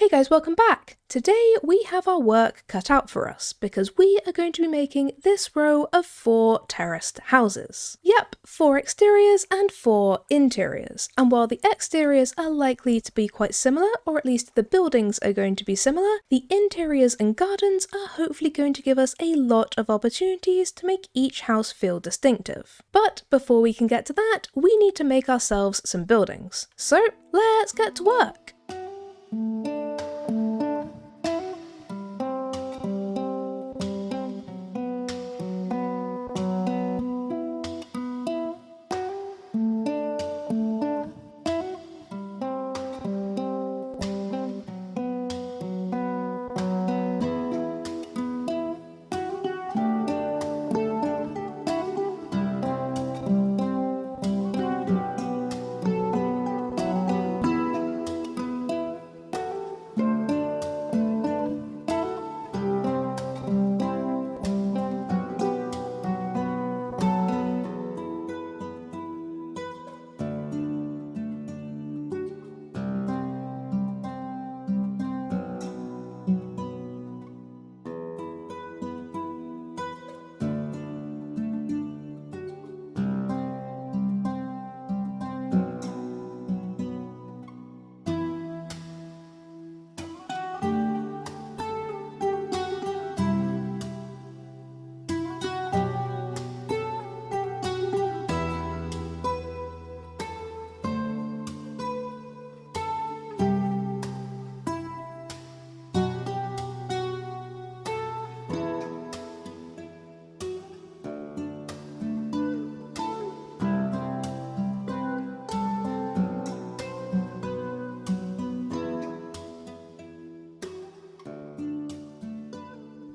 Hey guys, welcome back! Today we have our work cut out for us because we are going to be making this row of 4 terraced houses. Yep, 4 exteriors and 4 interiors. And while the exteriors are likely to be quite similar, or at least the buildings are going to be similar, the interiors and gardens are hopefully going to give us a lot of opportunities to make each house feel distinctive. But before we can get to that, we need to make ourselves some buildings. So let's get to work!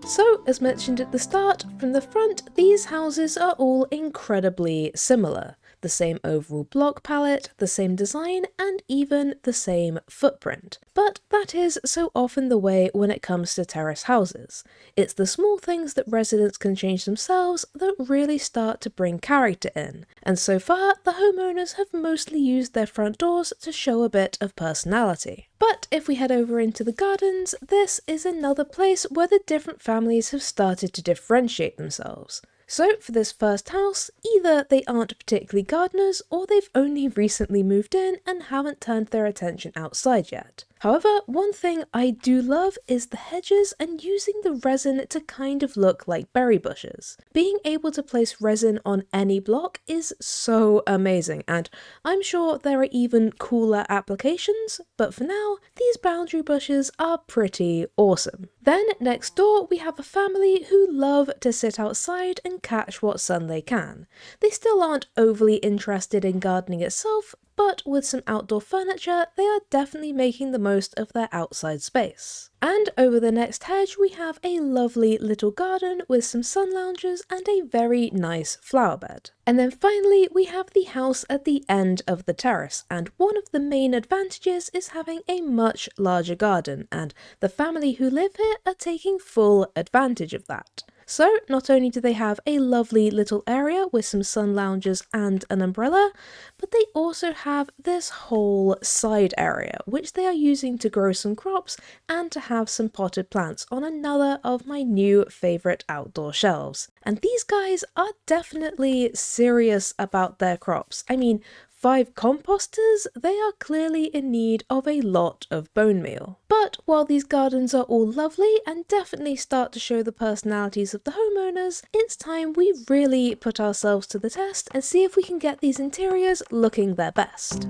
So, as mentioned at the start, from the front, these houses are all incredibly similar. The same overall block palette, the same design, and even the same footprint. But that is so often the way when it comes to terrace houses. It's the small things that residents can change themselves that really start to bring character in. And so far, the homeowners have mostly used their front doors to show a bit of personality. But if we head over into the gardens, this is another place where the different families have started to differentiate themselves. So for this first house, either they aren't particularly gardeners or they've only recently moved in and haven't turned their attention outside yet. However, one thing I do love is the hedges and using the resin to kind of look like berry bushes. Being able to place resin on any block is so amazing, and I'm sure there are even cooler applications, but for now, these boundary bushes are pretty awesome. Then next door we have a family who love to sit outside and catch what sun they can. They still aren't overly interested in gardening itself, but with some outdoor furniture, they are definitely making the most of their outside space. And over the next hedge, we have a lovely little garden with some sun loungers and a very nice flower bed. And then finally, we have the house at the end of the terrace, and one of the main advantages is having a much larger garden, and the family who live here are taking full advantage of that. So not only do they have a lovely little area with some sun loungers and an umbrella, but they also have this whole side area which they are using to grow some crops and to have some potted plants on another of my new favourite outdoor shelves. And these guys are definitely serious about their crops. I mean, 5 composters, they are clearly in need of a lot of bone meal. But while these gardens are all lovely and definitely start to show the personalities of the homeowners, it's time we really put ourselves to the test and see if we can get these interiors looking their best.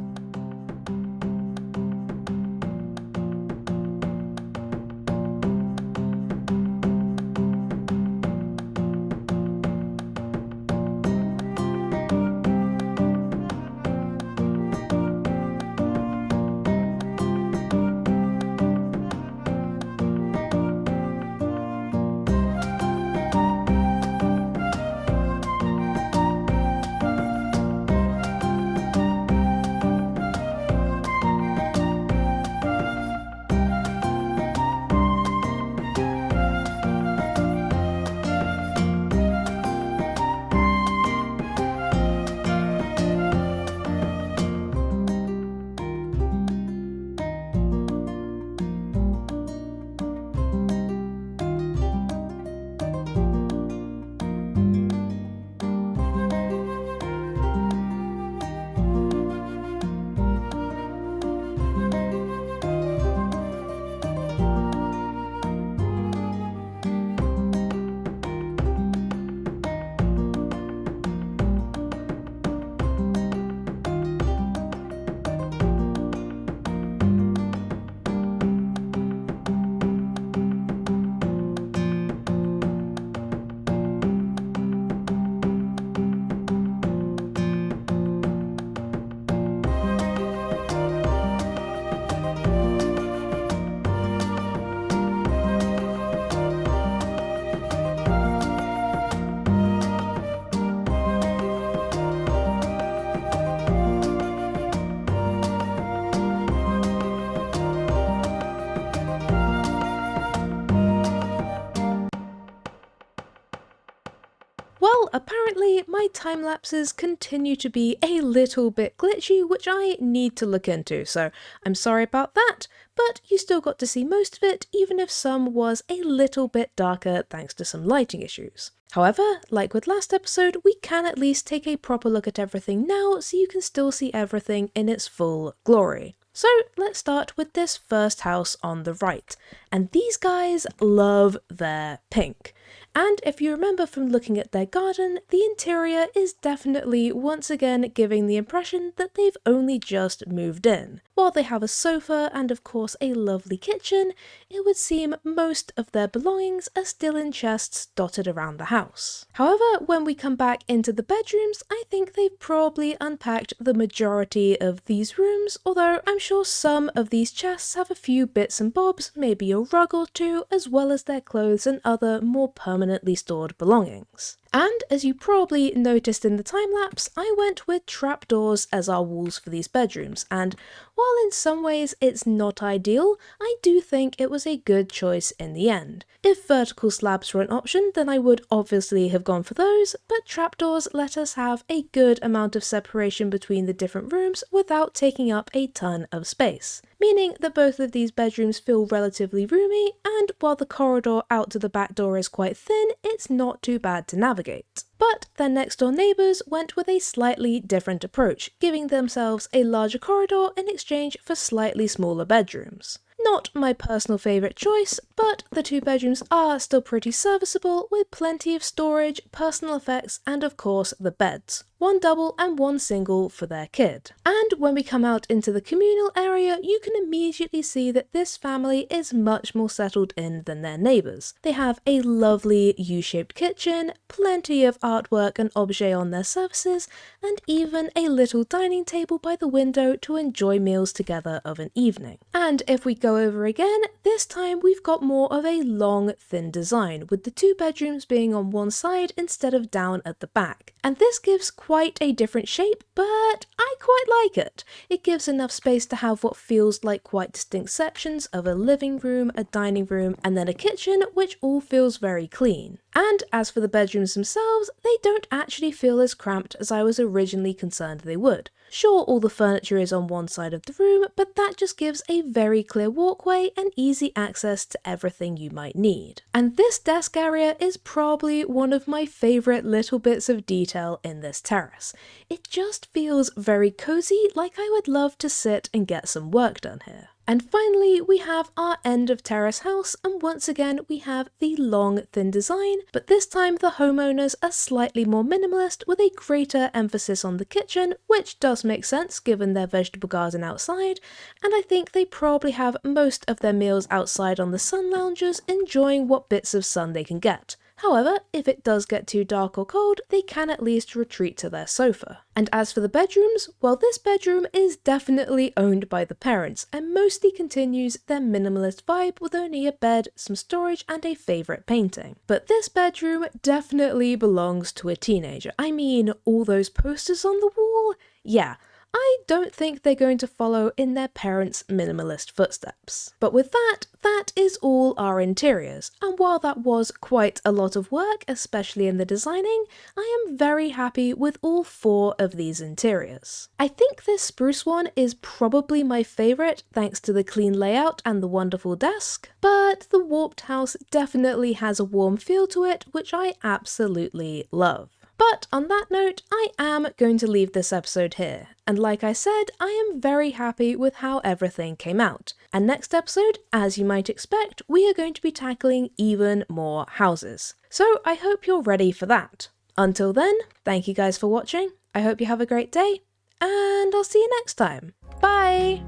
apparently my time lapses continue to be a little bit glitchy, which I need to look into, so I'm sorry about that, but you still got to see most of it, even if some was a little bit darker thanks to some lighting issues. However, like with last episode, we can at least take a proper look at everything now so you can still see everything in its full glory. So let's start with this first house on the right, and these guys love their pink. And if you remember from looking at their garden, the interior is definitely once again giving the impression that they've only just moved in. While they have a sofa and of course a lovely kitchen, it would seem most of their belongings are still in chests dotted around the house. However, when we come back into the bedrooms, I think they've probably unpacked the majority of these rooms, although I'm sure some of these chests have a few bits and bobs, maybe a rug or two, as well as their clothes and other more permanently stored belongings. And as you probably noticed in the time-lapse, I went with trapdoors as our walls for these bedrooms, and while in some ways it's not ideal, I do think it was a good choice in the end. If vertical slabs were an option, then I would obviously have gone for those, but trapdoors let us have a good amount of separation between the different rooms without taking up a ton of space, meaning that both of these bedrooms feel relatively roomy, and while the corridor out to the back door is quite thin, it's not too bad to navigate. But their next door neighbours went with a slightly different approach, giving themselves a larger corridor in exchange for slightly smaller bedrooms. Not my personal favourite choice, but the two bedrooms are still pretty serviceable with plenty of storage, personal effects, and of course the beds. One double and one single for their kid. And when we come out into the communal area, you can immediately see that this family is much more settled in than their neighbours. They have a lovely U-shaped kitchen, plenty of artwork and objets on their surfaces, and even a little dining table by the window to enjoy meals together of an evening. And if we go over again, this time we've got more of a long, thin design, with the two bedrooms being on one side instead of down at the back. And this gives quite a different shape, but I quite like it. It gives enough space to have what feels like quite distinct sections of a living room, a dining room, and then a kitchen, which all feels very clean. And as for the bedrooms themselves, they don't actually feel as cramped as I was originally concerned they would. Sure, all the furniture is on one side of the room, but that just gives a very clear walkway and easy access to everything you might need. And this desk area is probably one of my favourite little bits of detail in this terrace. It just feels very cozy, like I would love to sit and get some work done here. And finally, we have our end of terrace house, and once again we have the long, thin design, but this time the homeowners are slightly more minimalist with a greater emphasis on the kitchen, which does make sense given their vegetable garden outside, and I think they probably have most of their meals outside on the sun loungers, enjoying what bits of sun they can get. However, if it does get too dark or cold, they can at least retreat to their sofa. And as for the bedrooms, well, this bedroom is definitely owned by the parents and mostly continues their minimalist vibe with only a bed, some storage, and a favourite painting. But this bedroom definitely belongs to a teenager. I mean, all those posters on the wall? Yeah. I don't think they're going to follow in their parents' minimalist footsteps. But with that is all our interiors, and while that was quite a lot of work, especially in the designing, I am very happy with all 4 of these interiors. I think this spruce one is probably my favourite thanks to the clean layout and the wonderful desk, but the warped house definitely has a warm feel to it, which I absolutely love. But on that note, I am going to leave this episode here, and like I said, I am very happy with how everything came out. And next episode, as you might expect, we are going to be tackling even more houses. So I hope you're ready for that. Until then, thank you guys for watching, I hope you have a great day, and I'll see you next time. Bye!